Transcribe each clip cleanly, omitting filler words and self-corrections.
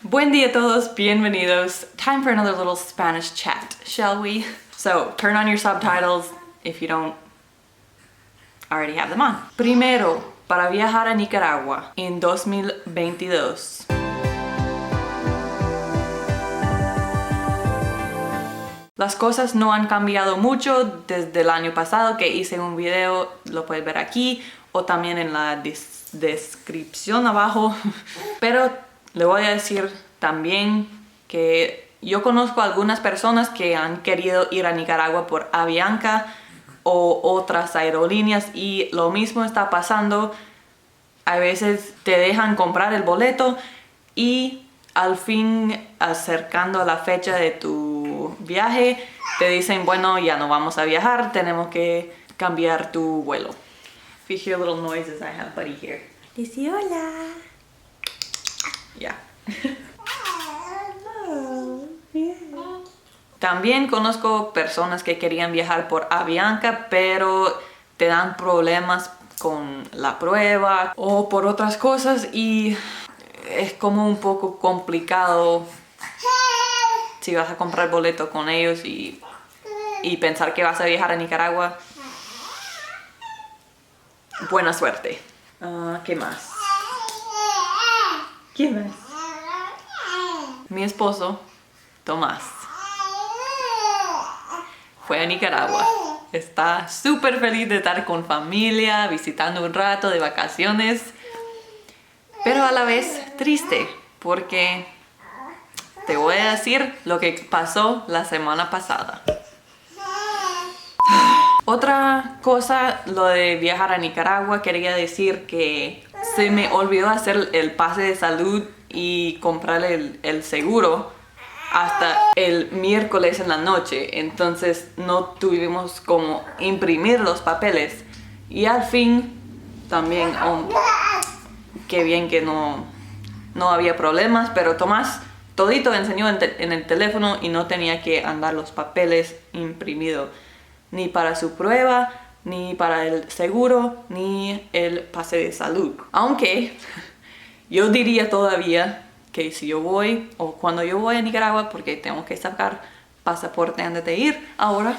Buen día a todos, bienvenidos. Time for another little Spanish chat, shall we? So, turn on your subtitles if you don't already have them on. Primero, para viajar a Nicaragua en 2022. Las cosas no han cambiado mucho desde el año pasado que hice un video, lo puedes ver aquí o también en la descripción abajo. Pero le voy a decir también que yo conozco a algunas personas que han querido ir a Nicaragua por Avianca o otras aerolíneas y lo mismo está pasando. A veces te dejan comprar el boleto y al fin, acercando a la fecha de tu viaje, te dicen, bueno, ya no vamos a viajar, tenemos que cambiar tu vuelo. If you hear little noises, I have Buddy here. Dice hola. Ya. También conozco personas que querían viajar por Avianca, pero te dan problemas con la prueba o por otras cosas y es como un poco complicado si vas a comprar boleto con ellos y pensar que vas a viajar a Nicaragua. Buena suerte. ¿Qué más? ¿Quién más? Mi esposo, Tomás, fue a Nicaragua. Está súper feliz de estar con familia, visitando un rato de vacaciones. Pero a la vez triste, porque te voy a decir lo que pasó la semana pasada. Otra cosa, lo de viajar a Nicaragua, quería decir que se me olvidó hacer el pase de salud y comprar el seguro hasta el miércoles en la noche. Entonces no tuvimos como imprimir los papeles. Y al fin también... qué bien que no había problemas, pero Tomás todito enseñó en el teléfono y no tenía que andar los papeles imprimidos, ni para su prueba, ni para el seguro, ni el pase de salud. Aunque yo diría todavía que si yo voy, o cuando yo voy a Nicaragua, porque tengo que sacar pasaporte antes de ir ahora,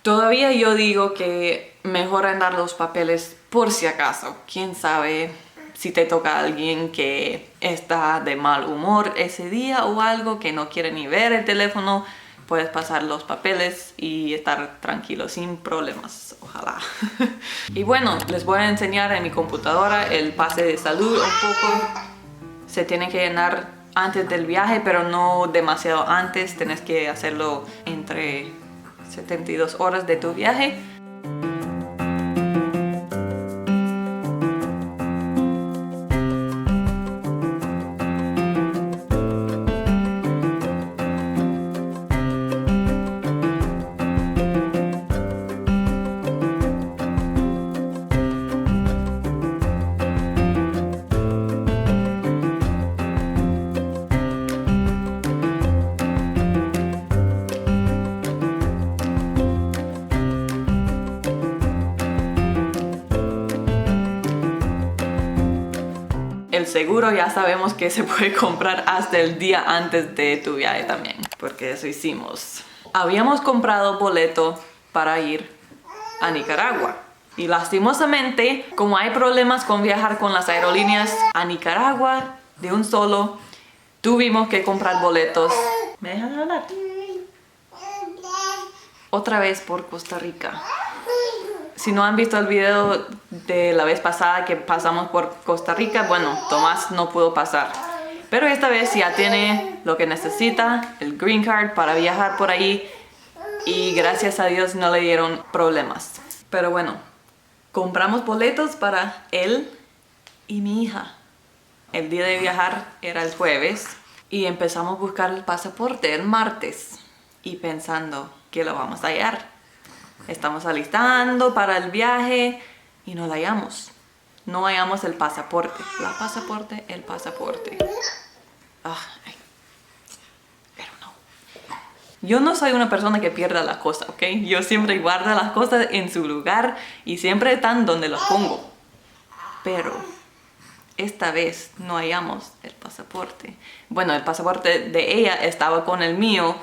todavía yo digo que mejor andar los papeles por si acaso, quién sabe. Si te toca a alguien que está de mal humor ese día o algo, que no quiere ni ver el teléfono, puedes pasar los papeles y estar tranquilo sin problemas, ojalá. Y bueno, les voy a enseñar en mi computadora el pase de salud un poco. Se tiene que llenar antes del viaje, pero no demasiado antes. Tienes que hacerlo entre 72 horas de tu viaje. El seguro ya sabemos que se puede comprar hasta el día antes de tu viaje también, porque eso hicimos. Habíamos comprado boleto para ir a Nicaragua y lastimosamente, como hay problemas con viajar con las aerolíneas a Nicaragua de un solo, tuvimos que comprar boletos. ¿Me dejan hablar? Otra vez por Costa Rica. Si no han visto el video de la vez pasada que pasamos por Costa Rica, bueno, Tomás no pudo pasar. Pero esta vez ya tiene lo que necesita, el green card para viajar por ahí. Y gracias a Dios no le dieron problemas. Pero bueno, compramos boletos para él y mi hija. El día de viajar era el jueves y empezamos a buscar el pasaporte el martes. Y pensando que lo vamos a hallar. Estamos alistando para el viaje y no lo hallamos. No hallamos el pasaporte. El pasaporte. Pero no. Yo no soy una persona que pierda las cosas, ¿ok? Yo siempre guardo las cosas en su lugar y siempre están donde las pongo. Pero esta vez no hallamos el pasaporte. Bueno, el pasaporte de ella estaba con el mío,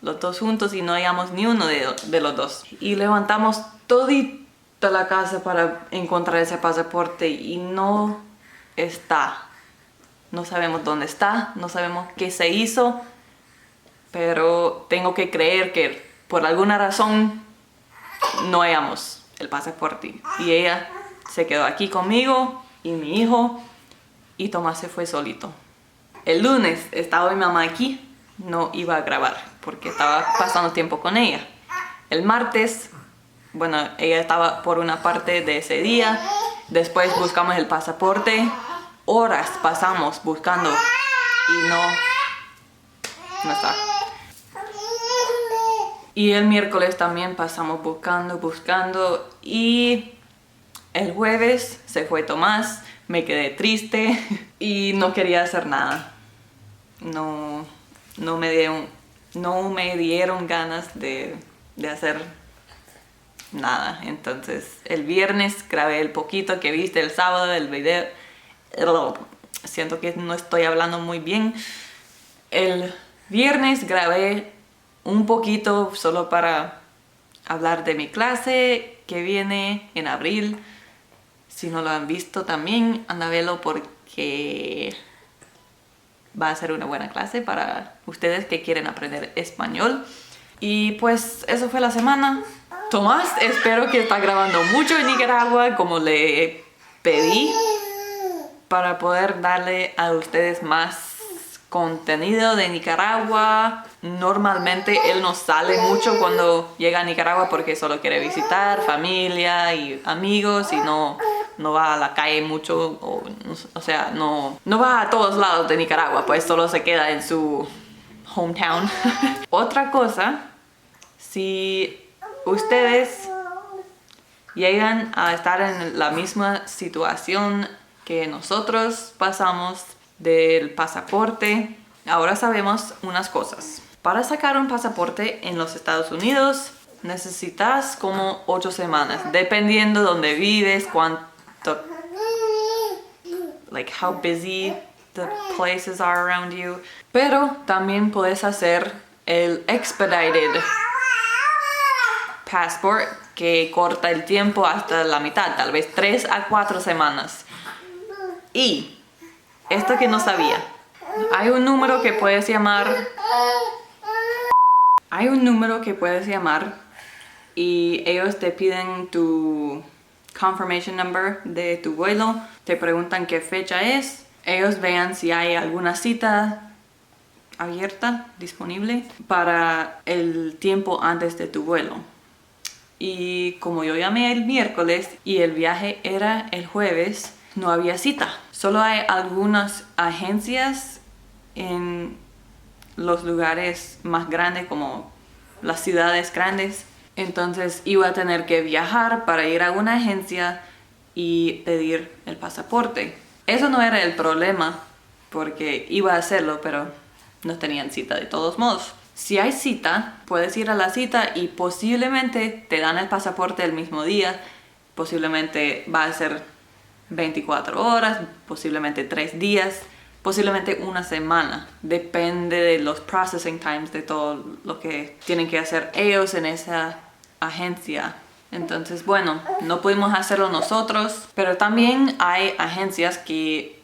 los dos juntos, y no hallamos ni uno de los dos. Y levantamos todita la casa para encontrar ese pasaporte y no está. No sabemos dónde está, no sabemos qué se hizo, pero tengo que creer que por alguna razón no hallamos el pasaporte. Y ella se quedó aquí conmigo y mi hijo, y Tomás se fue solito. El lunes estaba mi mamá aquí, no iba a grabar porque estaba pasando tiempo con ella. El martes, bueno, ella estaba por una parte de ese día. Después buscamos el pasaporte. Horas pasamos buscando y no está. Y el miércoles también pasamos buscando, y el jueves se fue Tomás. Me quedé triste y no quería hacer nada. No me dieron ganas de hacer nada. Entonces el viernes grabé el poquito que viste el sábado del video. Siento que no estoy hablando muy bien. El viernes grabé un poquito solo para hablar de mi clase que viene en abril. Si no lo han visto también, anda a verlo porque va a ser una buena clase para ustedes que quieren aprender español. Y pues eso fue la semana. Tomás, espero que está grabando mucho en Nicaragua como le pedí, para poder darle a ustedes más contenido de Nicaragua. Normalmente él no sale mucho cuando llega a Nicaragua porque solo quiere visitar familia y amigos y no va a la calle mucho, o sea, no va a todos lados de Nicaragua, pues solo se queda en su hometown. Otra cosa, si ustedes llegan a estar en la misma situación que nosotros pasamos del pasaporte, ahora sabemos unas cosas. Para sacar un pasaporte en los Estados Unidos necesitas como 8 semanas, dependiendo dónde vives, cuánto, like how busy the places are around you. Pero también puedes hacer el expedited passport, que corta el tiempo hasta la mitad, tal vez 3 a 4 semanas. Y esto que no sabía, hay un número que puedes llamar. Y ellos te piden tu confirmation number de tu vuelo, te preguntan qué fecha es, ellos vean si hay alguna cita abierta, disponible para el tiempo antes de tu vuelo. Y como yo llamé el miércoles y el viaje era el jueves, no había cita. Solo hay algunas agencias en los lugares más grandes, como las ciudades grandes. Entonces iba a tener que viajar para ir a una agencia y pedir el pasaporte. Eso no era el problema, porque iba a hacerlo, pero no tenían cita de todos modos. Si hay cita, puedes ir a la cita y posiblemente te dan el pasaporte el mismo día. Posiblemente va a ser 24 horas, posiblemente 3 días, posiblemente una semana. Depende de los processing times, de todo lo que tienen que hacer ellos en esa agencia. Entonces, bueno, no pudimos hacerlo nosotros, pero también hay agencias que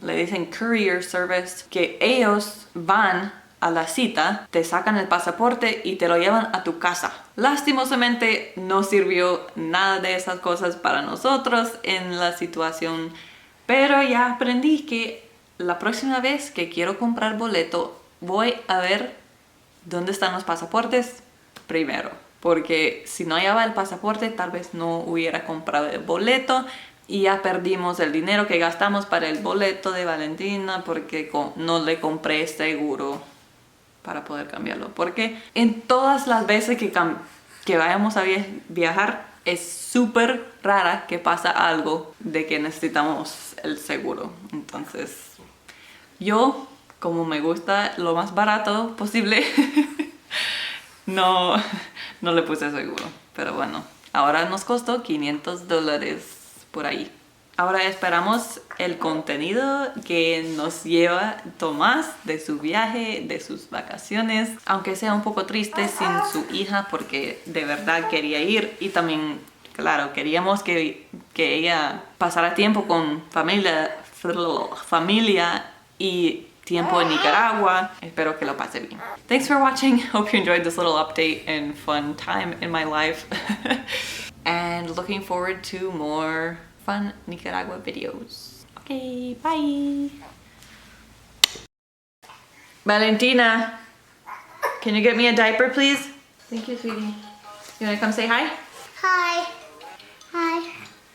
le dicen courier service, que ellos van a la cita, te sacan el pasaporte y te lo llevan a tu casa. Lastimosamente no sirvió nada de esas cosas para nosotros en la situación, pero ya aprendí que la próxima vez que quiero comprar boleto voy a ver dónde están los pasaportes primero, porque si no hallaba el pasaporte tal vez no hubiera comprado el boleto y ya perdimos el dinero que gastamos para el boleto de Valentina porque no le compré seguro para poder cambiarlo, porque en todas las veces que vayamos a viajar es súper rara que pasa algo de que necesitamos el seguro. Entonces yo, como me gusta lo más barato posible, no le puse seguro, pero bueno, ahora nos costó $500 por ahí Ahora esperamos el contenido que nos lleva Tomás de su viaje, de sus vacaciones, aunque sea un poco triste sin su hija porque de verdad quería ir y también, claro, queríamos que ella pasara tiempo con familia y tiempo en Nicaragua. Espero que lo pase bien. Thanks for watching. Hope you enjoyed this little update and fun time in my life. And looking forward to more fun Nicaragua videos. Okay, bye. Valentina, can you get me a diaper, please? Thank you, sweetie. You wanna come say hi? Hi.